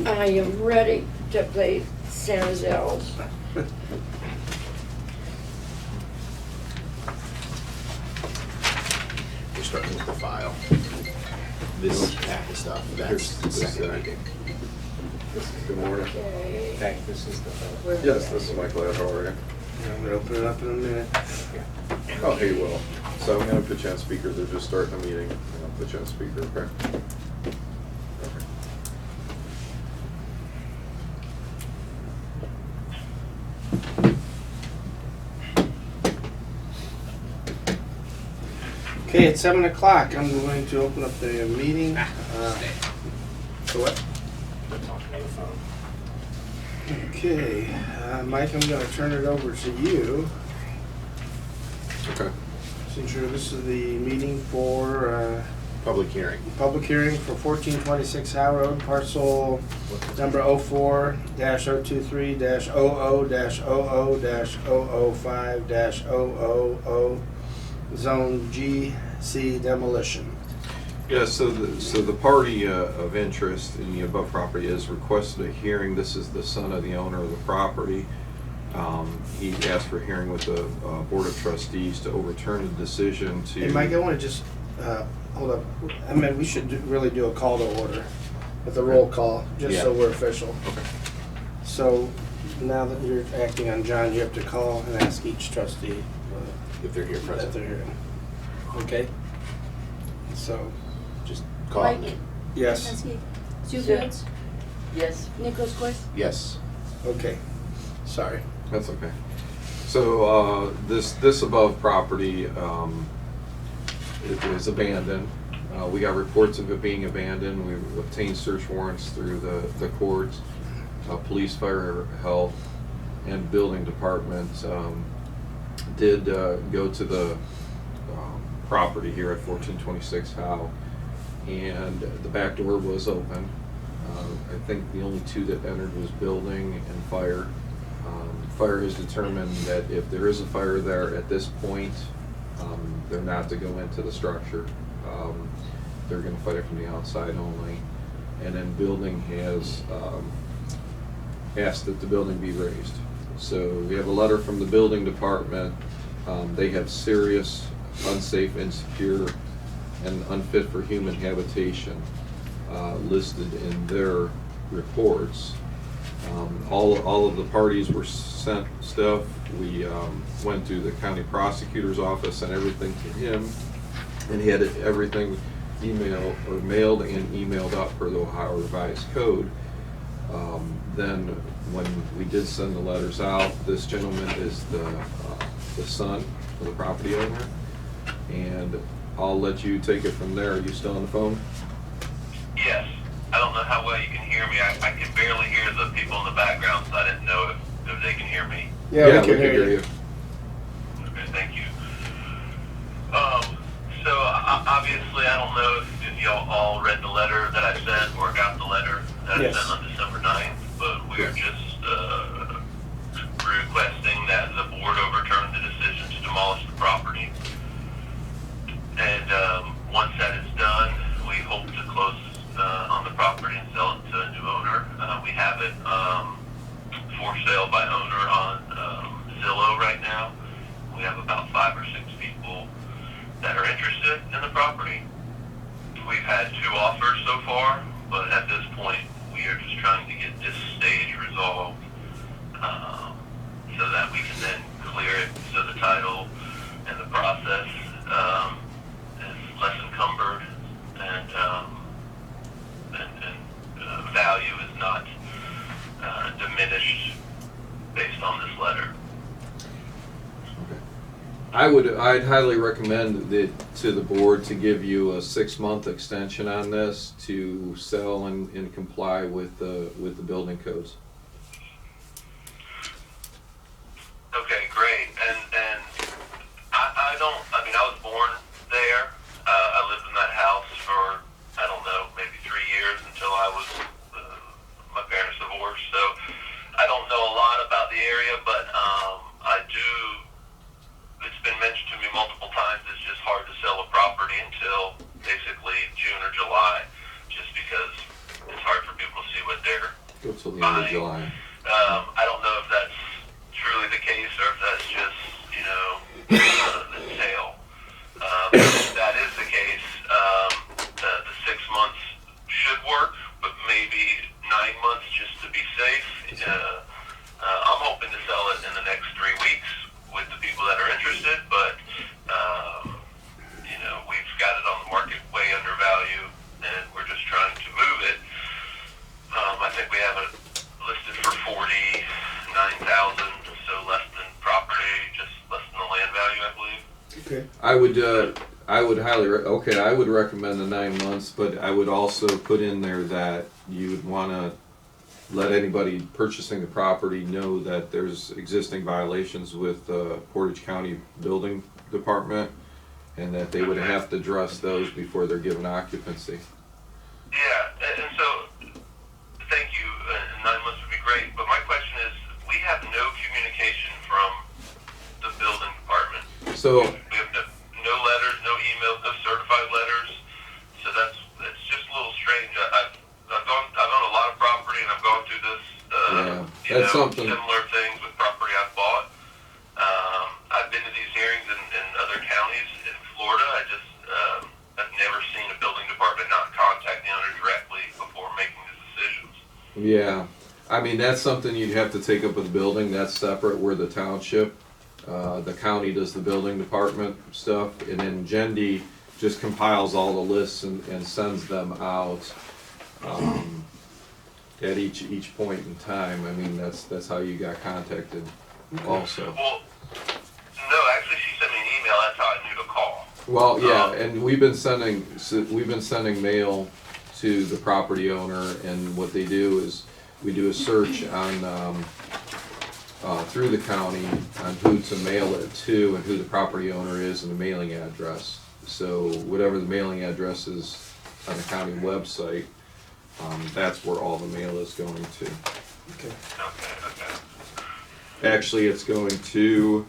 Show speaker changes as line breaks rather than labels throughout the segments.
I am ready to play Santa's elves.
We're starting with the file. This pack of stuff, that's the second meeting.
Good morning.
Okay.
Okay, this is the
Yes, this is Michael. How are you?
I'm gonna open it up in a minute.
Oh, hey, Will. So I'm going to put you on speaker. They're just starting a meeting. I'll put you on speaker, okay?
Okay, it's 7 o'clock. I'm going to open up the meeting. So what?
They're talking on the phone.
Okay, Mike, I'm gonna turn it over to you.
Okay.
Since this is the meeting for,
Public hearing.
public hearing for 1426 Howe Road, parcel number 04-023-00-00-005-000, zone GC demolition.
Yeah, so the party of interest in the above property has requested a hearing. This is the son of the owner of the property. He asked for a hearing with the Board of Trustees to overturn the decision to...
Hey, Mike, I wanna just, hold up. I mean, we should really do a call to order with a roll call, just so
Yeah.
we're official.
Okay.
So now that you're acting on John, you have to call and ask each trustee
If they're here
that
present.
they're here. Okay? So,
Just call.
Mike,
yes,
Sue
Yeah.
Fields,
Yes.
Nicholas Quest.
Yes.
okay. Sorry.
That's okay. So this above property it is abandoned. We got reports of it being abandoned. We obtained search warrants through the courts. Police, fire, health, and building department did go to the property here at 1426 Howe, and the back door was open. I think the only two that entered was building and fire. Fire has determined that if there is a fire there at this point, they're not to go into the structure. They're going to fight it from the outside only. And then building has asked that the building be raised. So we have a letter from the building department. They have serious, unsafe, insecure, and unfit for human habitation listed in their reports. All of the parties were sent stuff. We went to the county prosecutor's office and everything to him, and he had everything mailed and emailed out per the Ohio Revised Code. Then when we did send the letters out, this gentleman is the son of the property owner, and I'll let you take it from there. Are you still on the phone?
Yes. I don't know how well you can hear me. I can barely hear the people in the background, so I didn't know if they can hear me.
Yeah, we can hear you.
Okay, thank you. So obviously, I don't know if y'all all read the letter that I sent or got the letter that
Yes.
I sent on December 9th, but we're just requesting that the board overturn the decision to demolish the property. And once that is done, we hope to close on the property and sell it to a new owner. We have it for sale by owner on Zillow right now. We have about 5 or 6 people that are interested in the property. We've had 2 offers so far, but at this point we are just trying to get this stage resolved so that we can then clear it, so the title and the process is less encumbered, and value is not diminished based on this letter.
I'd highly recommend to the board to give you a 6-month extension on this to sell and comply with the building codes.
Okay, great. And I was born there. I lived in that house for, I don't know, maybe 3 years until I was, my parents divorced. So I don't know a lot about the area, but it's been mentioned to me multiple times, it's just hard to sell a property until basically June or July, just because it's hard for people to see what their
till the end of
Fine.
July.
I don't know if that's truly the case or if that's just, the sale. If that is the case, the 6 months should work, but maybe 9 months just to be safe. I'm hoping to sell it in the next 3 weeks with the people that are interested, but, we've got it on the market way undervalued, and we're just trying to move it. I think we have it listed for $49,000, so less than property, just less than the land value, I believe.
Okay.
I would I would recommend the 9 months, but I would also put in there that you would want to let anybody purchasing the property know that there's existing violations with Portage County Building Department, and that they would have to address those before they're given occupancy.
Yeah, and so, thank you, 9 months would be great, but my question is, we have no communication from the building department.
So,
We have no letters, no emails, no certified letters, so that's just a little strange. I've owned a lot of property, and I've gone through this,
that's something.
similar things with property I've bought. I've been to these hearings in other counties in Florida. I've never seen a building department not contact the owner directly before making the decisions.
Yeah, I mean, that's something you'd have to take up with the building, that's separate, we're the township. The county does the building department stuff, and then Gendy just compiles all the lists and sends them out at each point in time. I mean, that's how you got contacted also.
Well, no, actually she sent me an email, that's how I knew to call.
Well, yeah, and we've been sending mail to the property owner, and what they do is we do a search on through the county on who to mail it to and who the property owner is and the mailing address. So whatever the mailing address is on the county website, that's where all the mail is going to.
Okay.
Okay.
Actually, it's going to.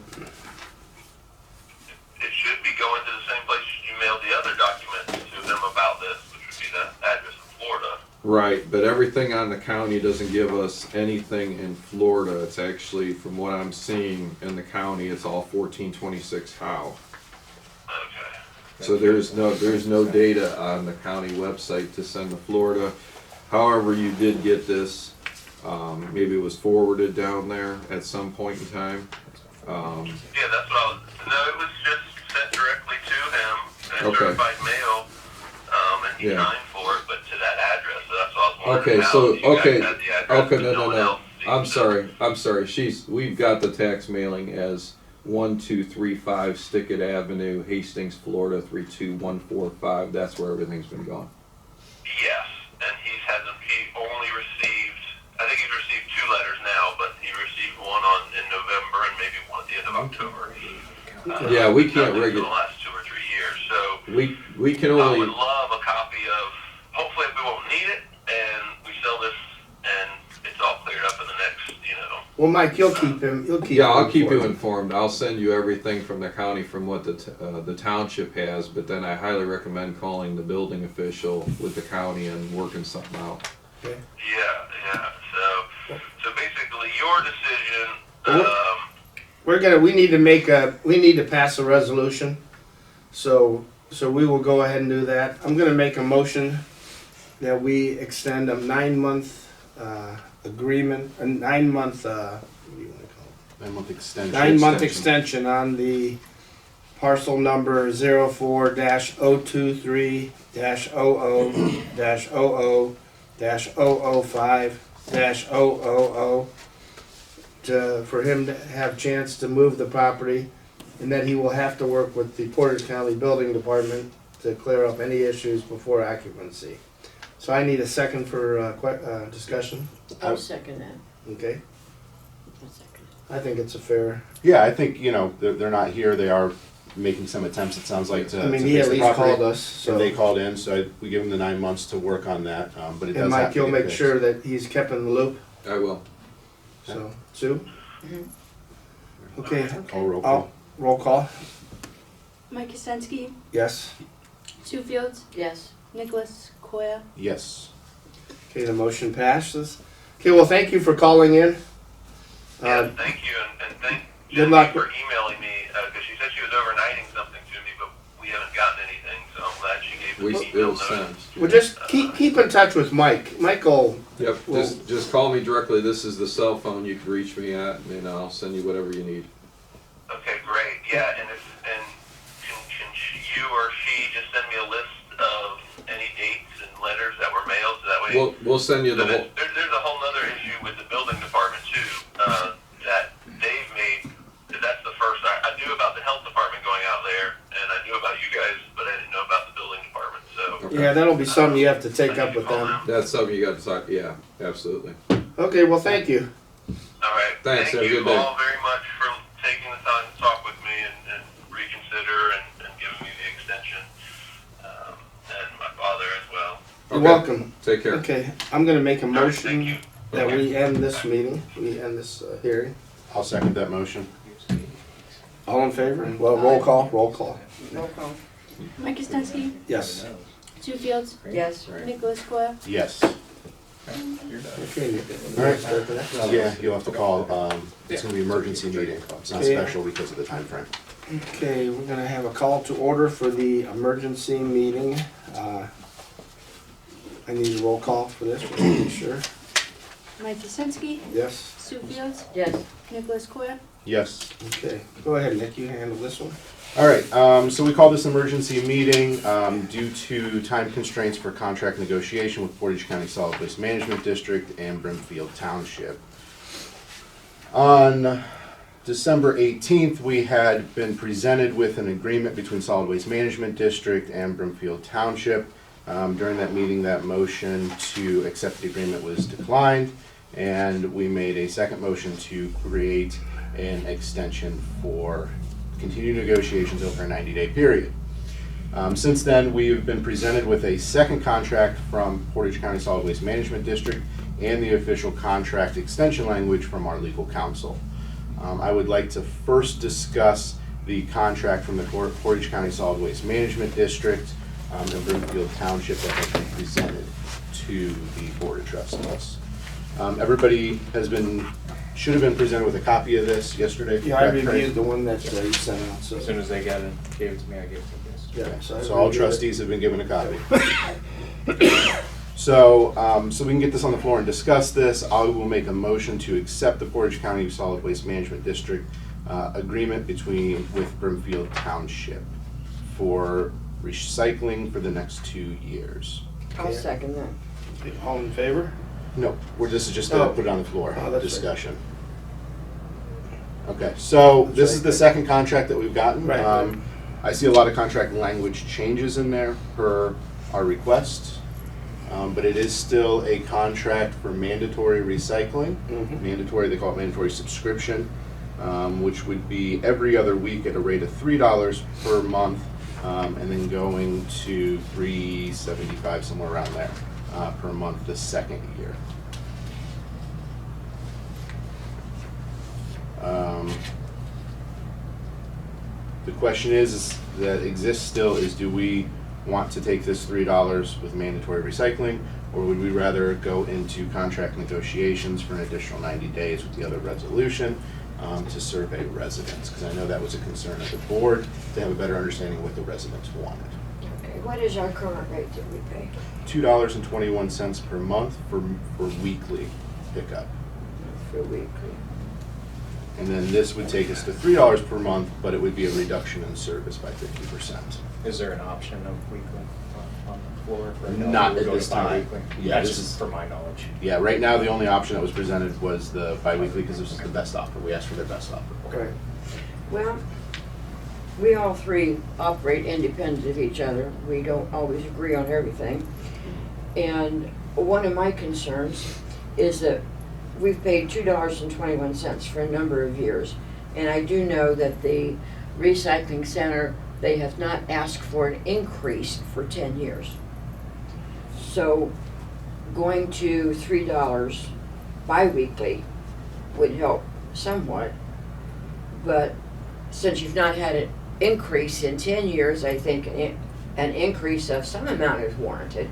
It should be going to the same place you mailed the other documents to them about this, which would be the address in Florida.
Right, but everything on the county doesn't give us anything in Florida. It's actually, from what I'm seeing in the county, it's all 1426 Howe.
Okay.
So there's no data on the county website to send to Florida. However, you did get this, maybe it was forwarded down there at some point in time.
Yeah, that's what I was. No, it was just sent directly to him in
Okay.
certified mail, and he
Yeah.
signed for it, but to that address. So that's what I was wondering.
Okay,
how
so
you guys
okay,
had the address,
okay,
but
no.
one else seemed
I'm
to-
sorry. We've got the tax mailing as 1235 Stickett Avenue, Hastings, Florida 32145. That's where everything's been going.
Yes, and he only received. I think he's received 2 letters now, but he received one in November and maybe one at the end of October.
Yeah, we can't
nothing for
regulate.
the last 2 or 3 years. So
We can
I would
only.
love a copy of. Hopefully, we won't need it, and we sell this, and it's all cleared up in the next.
Well, Mike, you'll keep him.
Yeah, I'll keep you informed. I'll send you everything from the county from what the township has, but then I highly recommend calling the building official with the county and working something out.
Okay.
Yeah. So basically, your decision.
We need to pass a resolution. So we will go ahead and do that. I'm gonna make a motion that we extend a 9-month agreement, a 9-month, what do you wanna call it?
9-month extension.
9-month extension on the parcel number 04-023-00-00-005-000 for him to have a chance to move the property, and that he will have to work with the Portage County Building Department to clear up any issues before occupancy. So I need a second for discussion.
I'll second that.
Okay,
I'll second
I think it's a fair.
Yeah, I think, they're not here, they are making some attempts, it sounds like, to
I mean,
to
he
fix
at
the
least
property.
called us. So.
And they called in, so we give them the 9 months to work on that, but it does
And
have
Mike,
to
you'll
get
make
fixed.
sure that he's kept in the loop.
I will.
So, Sue? Okay,
Call roll call.
roll call.
Mike Kosensky,
Yes.
Sue Fields,
Yes.
Nicholas Koya.
Yes.
Okay, the motion passes. Okay, well, thank you for calling in.
Yeah, thank you, and thank
Good
Jenny
luck.
for emailing me, because she said she was overnighting something to me, but we haven't gotten anything, so I'm glad she gave us
It
email
was
notice.
sent.
Well, just keep in touch with Mike. Michael,
Yep,
Well-
just call me directly. This is the cell phone you can reach me at, and I'll send you whatever you need.
Okay, great, yeah, and can you or she just send me a list of any dates and letters that were mailed, so that way.
We'll send you the
So
whole.
there's a whole nother issue with the building department too, that they've made, that's the first, I knew about the health department going out there, and I knew about you guys, but I didn't know about the building department, so.
Okay.
yeah, that'll be something you have to take up with them.
That's something you got to talk. Yeah, absolutely.
Okay, well, thank you.
All right.
Thanks, have a
Thank you
good day.
all very much for taking the time to talk with me and reconsider and giving me the extension, and my father as well.
You're
Okay.
welcome.
Take care.
Okay, I'm gonna make a
All right, thank you.
motion that we end this meeting, we end this hearing.
I'll second that motion.
All in favor? Well, roll call.
Roll call.
Mike Kostensky,
Yes.
Sue Fields,
Yes.
Nicholas Coyle.
Yes.
Okay, Nick.
All right.
Start the next one.
Yeah, you'll have to call, it's gonna be emergency meeting. It's not
Okay.
special because of the time frame.
Okay, we're gonna have a call to order for the emergency meeting. I need a roll call for this, just to be sure.
Mike Kostensky,
Yes?
Sue Fields,
Yes.
Nicholas Coyle.
Yes.
Okay, go ahead, Nick, you handle this one.
All right, so we call this emergency meeting due to time constraints for contract negotiation with Portage County Solid Waste Management District and Brimfield Township. On December 18th, we had been presented with an agreement between Solid Waste Management District and Brimfield Township. During that meeting, that motion to accept the agreement was declined, and we made a second motion to create an extension for continued negotiations over a 90-day period. Since then, we've been presented with a second contract from Portage County Solid Waste Management District and the official contract extension language from our legal counsel. I would like to first discuss the contract from the Portage County Solid Waste Management District and Brimfield Township that has been presented to the Board of Trustees. Everybody should have been presented with a copy of this yesterday.
Yeah, I
correct, Craig?
reviewed the one that you sent out, so.
As soon as they got it, gave it to me, I gave it to them.
Yeah,
So
I
all
reviewed it.
trustees have been given a copy. So we can get this on the floor and discuss this. I will make a motion to accept the Portage County Solid Waste Management District agreement with Brimfield Township for recycling for the next 2 years.
I'll second that.
All in favor?
No, this is just to
Oh.
put it on the floor,
Oh, that's
discussion. Okay, so
That's
this
right.
is the second contract that we've gotten.
Right.
I see a lot of contract language changes in there per our request, but it is still a contract for mandatory recycling.
Mhm.
Mandatory, they call it mandatory subscription, which would be every other week at a rate of $3 per month, and then going to $3.75, somewhere around there, per month the second year. The question is that exists still is, do we want to take this $3 with mandatory recycling, or would we rather go into contract negotiations for an additional 90 days with the other resolution to survey residents? Because I know that was a concern of the board, to have a better understanding of what the residents wanted.
Okay, what is our current rate that we pay?
$2.21 per month for weekly pickup.
For weekly?
And then this would take us to $3 per month, but it would be a reduction in service by 50%.
Is there an option of weekly on the floor? Or no,
Not
we
at
go to
this time.
bi-weekly?
Yeah,
That's
this
just
is-
for my knowledge.
Yeah, right now, the only option that was presented was the bi-weekly, because this is the best offer. We asked for their best offer.
Okay.
Well, we all three operate independent of each other. We don't always agree on everything. And one of my concerns is that we've paid $2.21 for a number of years. And I do know that the recycling center, they have not asked for an increase for 10 years. So going to $3 bi-weekly would help somewhat. But since you've not had an increase in 10 years, I think an increase of some amount is warranted.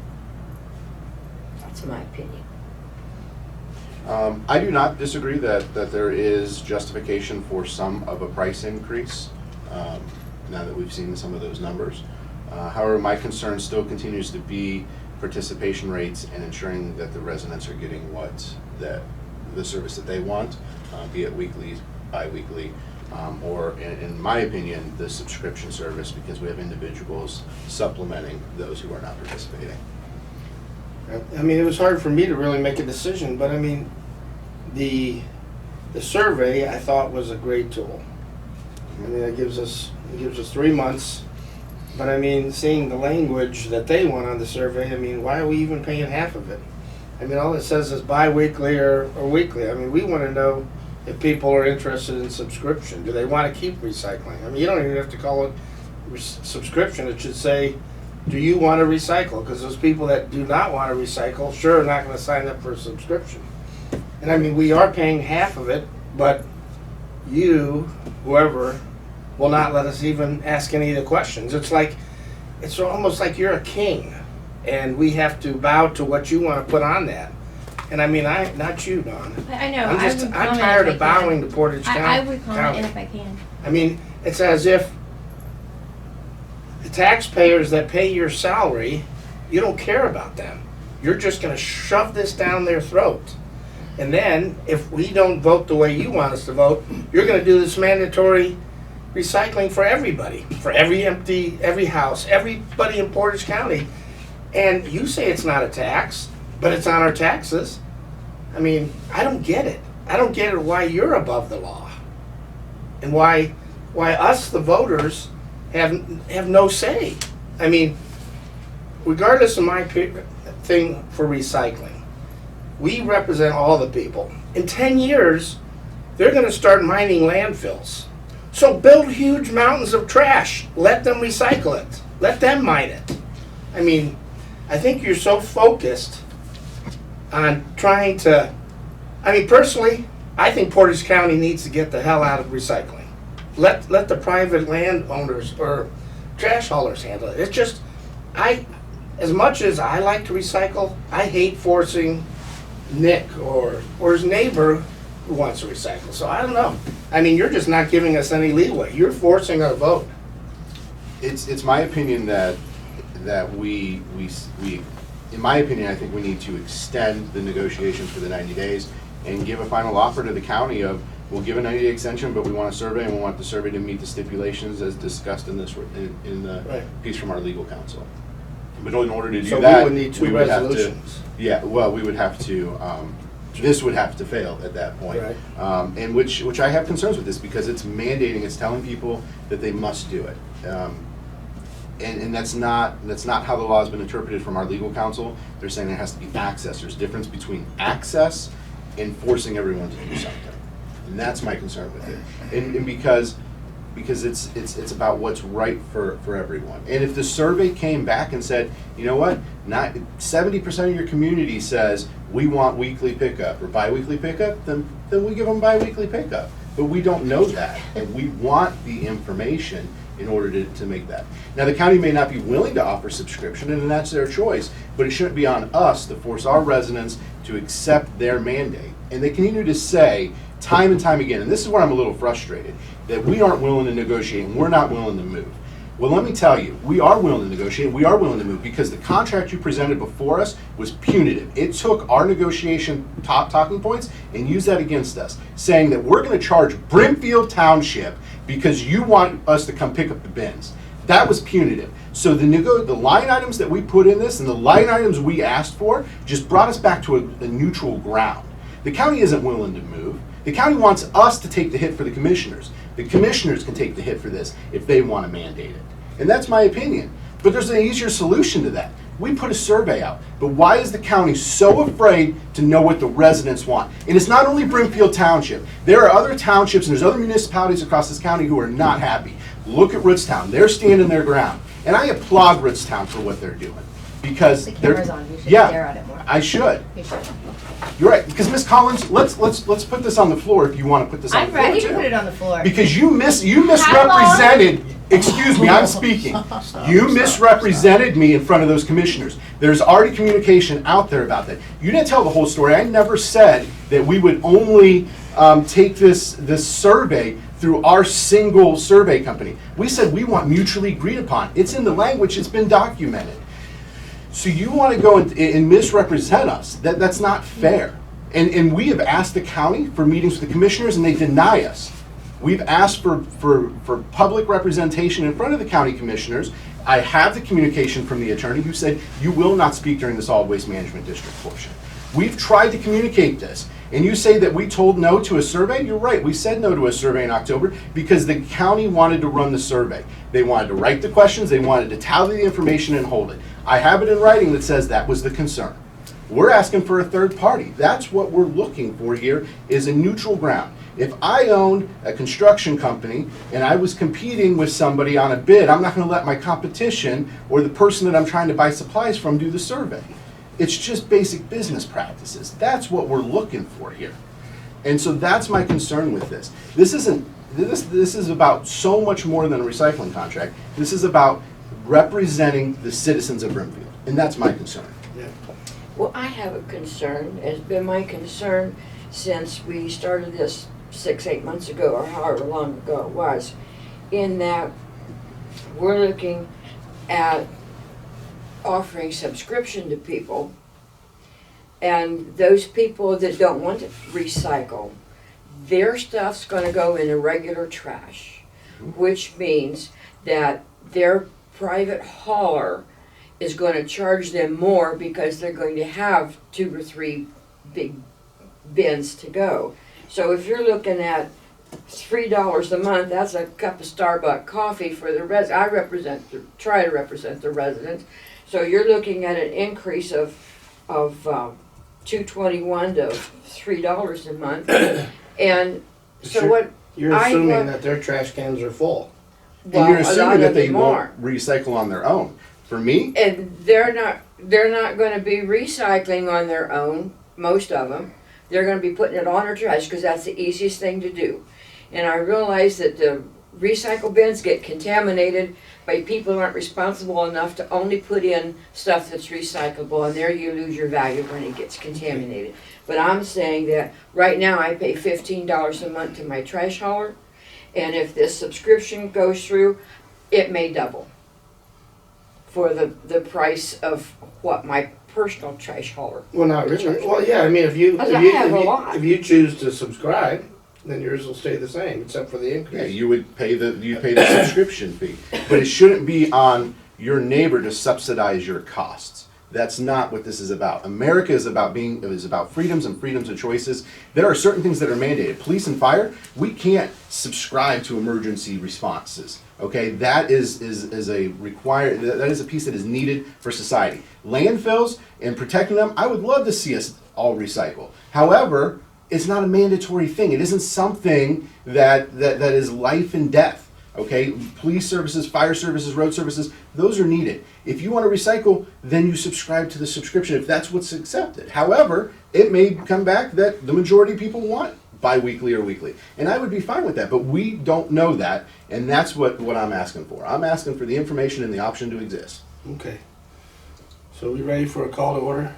That's my opinion.
I do not disagree that there is justification for some of a price increase, now that we've seen some of those numbers. However, my concern still continues to be participation rates and ensuring that the residents are getting the service that they want, be it weekly, bi-weekly, or in my opinion, the subscription service, because we have individuals supplementing those who are not participating.
I mean, it was hard for me to really make a decision, but I mean, the survey I thought was a great tool. I mean, it gives us 3 months, but I mean, seeing the language that they want on the survey, I mean, why are we even paying half of it? I mean, all it says is bi-weekly or weekly. I mean, we want to know if people are interested in subscription. Do they want to keep recycling? I mean, you don't even have to call it subscription. It should say, do you want to recycle? Because those people that do not want to recycle, sure, are not going to sign up for a subscription. And I mean, we are paying half of it, but you, whoever, will not let us even ask any of the questions. It's almost like you're a king, and we have to bow to what you want to put on that. And I mean, not you, Dawn.
I know.
I'm tired of bowing to Portage County.
I would comment if I can.
I mean, it's as if the taxpayers that pay your salary, you don't care about them. You're just going to shove this down their throat. And then, if we don't vote the way you want us to vote, you're going to do this mandatory recycling for everybody, for every house, everybody in Portage County. And you say it's not a tax, but it's on our taxes. I mean, I don't get it. I don't get it why you're above the law. And why us, the voters, have no say. I mean, regardless of my thing for recycling, we represent all the people. In 10 years, they're going to start mining landfills. So build huge mountains of trash. Let them recycle it. Let them mine it. I mean, I think you're so focused on trying to, I mean, personally, I think Portage County needs to get the hell out of recycling. Let the private landowners or trash haulers handle it. It's just, as much as I like to recycle, I hate forcing Nick or his neighbor who wants to recycle. So I don't know. I mean, you're just not giving us any leeway. You're forcing our vote.
It's my opinion that we in my opinion, I think we need to extend the negotiations for the 90 days and give a final offer to the county of, we'll give a 90-day extension, but we want a survey, and we want the survey to meet the stipulations as discussed in the
Right.
piece from our legal counsel. But in order to do
So
that,
we would need two resolutions.
we would have to, this would have to fail at that point.
Right.
And which I have concerns with this, because it's mandating, it's telling people that they must do it. And that's not how the law has been interpreted from our legal counsel. They're saying there has to be access. There's a difference between access and forcing everyone to do something. And that's my concern with it. And because it's about what's right for everyone. And if the survey came back and said, you know what, 70% of your community says we want weekly pickup or bi-weekly pickup, then we give them bi-weekly pickup. But we don't know that, and we want the information in order to make that. Now, the county may not be willing to offer subscription, and that's their choice, but it shouldn't be on us to force our residents to accept their mandate. And they continue to say time and time again, and this is where I'm a little frustrated, that we aren't willing to negotiate and we're not willing to move. Well, let me tell you, we are willing to negotiate, we are willing to move, because the contract you presented before us was punitive. It took our negotiation talking points and used that against us, saying that we're going to charge Brimfield Township because you want us to come pick up the bins. That was punitive. So the line items that we put in this and the line items we asked for just brought us back to a neutral ground. The county isn't willing to move. The county wants us to take the hit for the commissioners. The commissioners can take the hit for this if they want to mandate it. And that's my opinion. But there's an easier solution to that. We put a survey out. But why is the county so afraid to know what the residents want? And it's not only Brimfield Township. There are other townships and there's other municipalities across this county who are not happy. Look at Ritztown. They're standing their ground. And I applaud Ritztown for what they're doing. Because
The
they're...
camera's on. You should
Yeah,
stare at it more.
I should.
You should.
You're right, because Ms. Collins, let's put this on the floor if you want to put this on the
I'm
floor
ready to
too.
put it on the floor.
Because you misrepresented, excuse me, I'm speaking. You misrepresented me in front of those commissioners. There's already communication out there about that. You didn't tell the whole story. I never said that we would only take this survey through our single survey company. We said we want mutually agreed upon. It's in the language, it's been documented. So you want to go and misrepresent us. That's not fair. And we have asked the county for meetings with the commissioners and they deny us. We've asked for public representation in front of the county commissioners. I have the communication from the attorney who said you will not speak during the solid waste management district portion. We've tried to communicate this. And you say that we told no to a survey? You're right, we said no to a survey in October because the county wanted to run the survey. They wanted to write the questions, they wanted to tally the information and hold it. I have it in writing that says that was the concern. We're asking for a third party. That's what we're looking for here, is a neutral ground. If I owned a construction company and I was competing with somebody on a bid, I'm not going to let my competition or the person that I'm trying to buy supplies from do the survey. It's just basic business practices. That's what we're looking for here. And so that's my concern with this. This is about so much more than a recycling contract. This is about representing the citizens of Brimfield. And that's my concern.
Yeah.
Well, I have a concern. It's been my concern since we started this 6-8 months ago, or however long ago it was, in that we're looking at offering subscription to people, and those people that don't want to recycle, their stuff's going to go in the regular trash, which means that their private hauler is going to charge them more because they're going to have 2 or 3 big bins to go. So if you're looking at $3 a month, that's a cup of Starbucks coffee for the I try to represent the residents. So you're looking at an increase of $2.21 to $3 a month, and so what?
You're assuming that their trash cans are full.
And you're
a lot
assuming that
of
they
them
won't
are.
recycle on their own. For me,
And they're not going to be recycling on their own. Most of them, they're going to be putting it on their trash because that's the easiest thing to do. And I realize that the recycle bins get contaminated by people who aren't responsible enough to only put in stuff that's recyclable, and there you lose your value when it gets contaminated. But I'm saying that right now I pay $15 a month to my trash hauler, and if this subscription goes through, it may double for the price of what my personal trash hauler.
Well, not really. Well, yeah, I mean, if you if you choose to subscribe, then yours will stay the same, except for the increase.
yeah, you pay the subscription fee, but it shouldn't be on your neighbor to subsidize your costs. That's not what this is about. America is about freedoms and freedoms of choices. There are certain things that are mandated. Police and fire, we can't subscribe to emergency responses. Okay, that is a required. That is a piece that is needed for society. Landfills and protecting them, I would love to see us all recycle. However, it's not a mandatory thing. It isn't something that is life and death. Okay, police services, fire services, road services, those are needed. If you want to recycle, then you subscribe to the subscription if that's what's accepted. However, it may come back that the majority of people want bi-weekly or weekly. And I would be fine with that, but we don't know that, and that's what I'm asking for. I'm asking for the information and the option to exist.
Okay. So we ready for a call to order?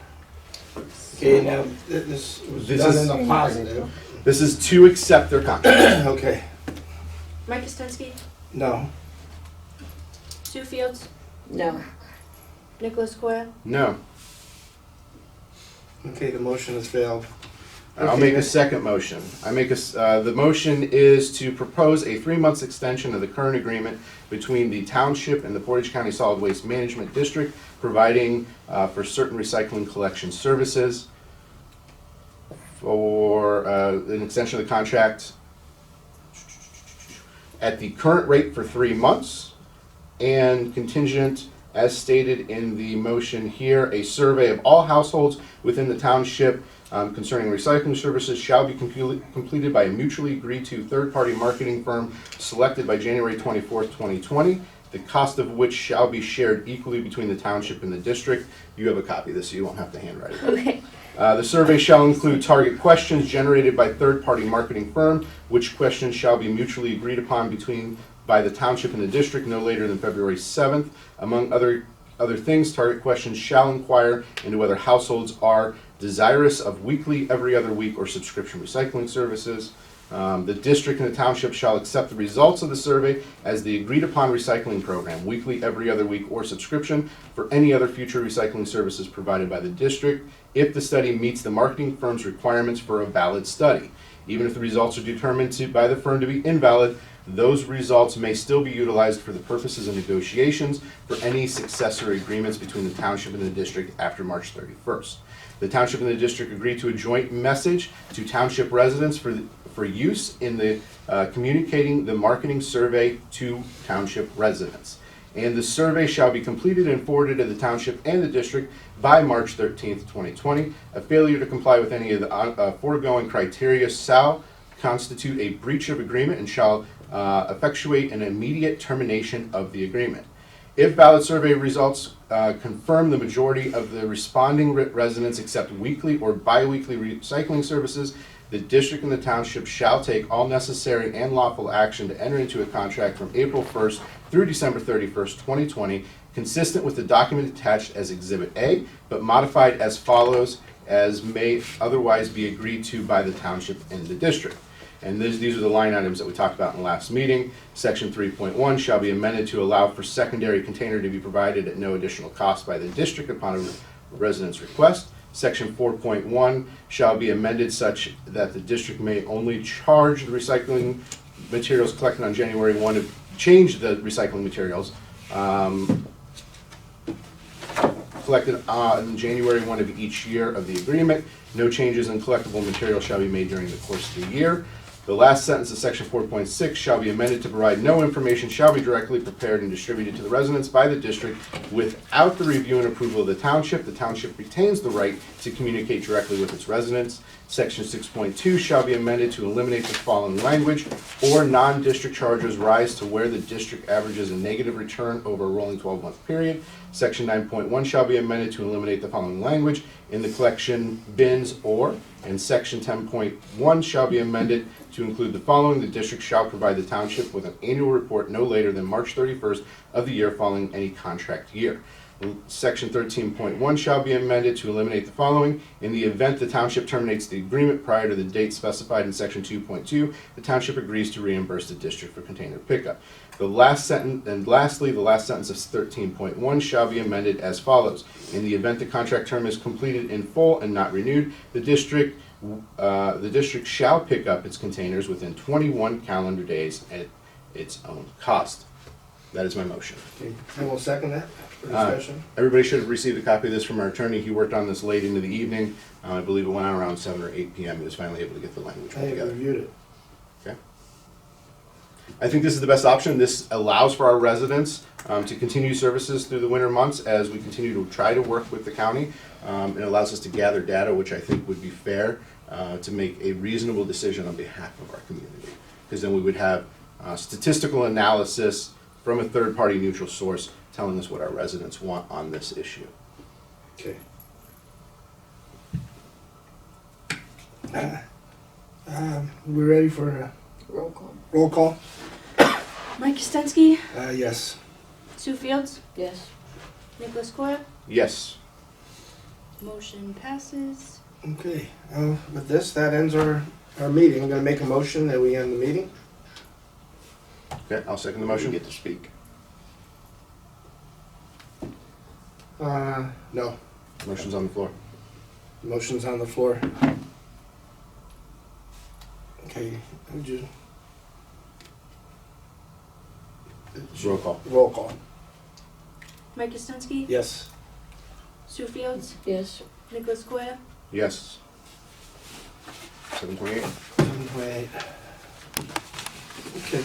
Okay, now, this was
This
done
is-
in the positive.
This is to accept their contract.
Okay.
Mike Kostensky,
No.
Sue Fields,
No.
Nicholas Coyle,
No.
Okay, the motion has failed.
I'll make a second motion. The motion is to propose a 3-month extension of the current agreement between the township and the Portage County Solid Waste Management District, providing for certain recycling collection services, for an extension of the contract at the current rate for 3 months, and contingent, as stated in the motion here, a survey of all households within the township concerning recycling services shall be completed by a mutually agreed to third-party marketing firm selected by January 24th, 2020, the cost of which shall be shared equally between the township and the district. You have a copy of this, so you won't have to handwrite it.
okay.
The survey shall include target questions generated by third-party marketing firm, which questions shall be mutually agreed upon by the township and the district no later than February 7th. Among other things, target questions shall inquire into whether households are desirous of weekly, every other week, or subscription recycling services. The district and the township shall accept the results of the survey as the agreed-upon recycling program, weekly, every other week, or subscription for any other future recycling services provided by the district if the study meets the marketing firm's requirements for a valid study. Even if the results are determined by the firm to be invalid, those results may still be utilized for the purposes of negotiations for any successor agreements between the township and the district after March 31st. The township and the district agreed to a joint message to township residents for use in the communicating the marketing survey to township residents. And the survey shall be completed and forwarded to the township and the district by March 13th, 2020. A failure to comply with any of the foregoing criteria shall constitute a breach of agreement and shall effectuate an immediate termination of the agreement. If valid survey results confirm the majority of the responding residents accept weekly or bi-weekly recycling services, the district and the township shall take all necessary and lawful action to enter into a contract from April 1st through December 31st, 2020, consistent with the document attached as Exhibit A, but modified as follows as may otherwise be agreed to by the township and the district. And these are the line items that we talked about in the last meeting. Section 3.1 shall be amended to allow for secondary container to be provided at no additional cost by the district upon a resident's request. Section 4.1 shall be amended such that the district may only charge the recycling materials collected on January 1 to change the recycling materials collected on January 1 of each year of the agreement. No changes in collectible material shall be made during the course of the year. The last sentence of section 4.6 shall be amended to provide no information shall be directly prepared and distributed to the residents by the district without the review and approval of the township. The township retains the right to communicate directly with its residents. Section 6.2 shall be amended to eliminate the following language: or non-district charges rise to where the district averages a negative return over a rolling 12-month period. Section 9.1 shall be amended to eliminate the following language: in the collection bins or, and section 10.1 shall be amended to include the following: the district shall provide the township with an annual report no later than March 31st of the year following any contract year. Section 13.1 shall be amended to eliminate the following: in the event the township terminates the agreement prior to the date specified in section 2.2, the township agrees to reimburse the district for container pickup. The last sentence, and lastly, the last sentence of 13.1 shall be amended as follows: in the event the contract term is completed in full and not renewed, the district shall pick up its containers within 21 calendar days at its own cost. That is my motion.
Okay, I will second that for discussion.
Everybody should have received a copy of this from our attorney. He worked on this late into the evening. I believe it went out around 7 or 8 p.m. He was finally able to get the language
I
put
have
together.
reviewed it.
Okay. I think this is the best option. This allows for our residents to continue services through the winter months as we continue to try to work with the county. It allows us to gather data, which I think would be fair to make a reasonable decision on behalf of our community. Because then we would have statistical analysis from a third-party neutral source telling us what our residents want on this issue.
Okay. We ready for a
Roll call.
roll call?
Mike Kostensky,
Yes.
Sue Fields,
Yes.
Nicholas Coyle.
Yes.
Motion passes.
Okay, with this, that ends our meeting. I'm gonna make a motion that we end the meeting.
Okay, I'll second the motion.
You get to speak.
No,
Motion's on the floor.
motion's on the floor. Okay, would you?
Roll call.
Roll call.
Mike Kostensky,
Yes.
Sue Fields,
Yes.
Nicholas Coyle.
Yes. 7:28.
7:28. Okay.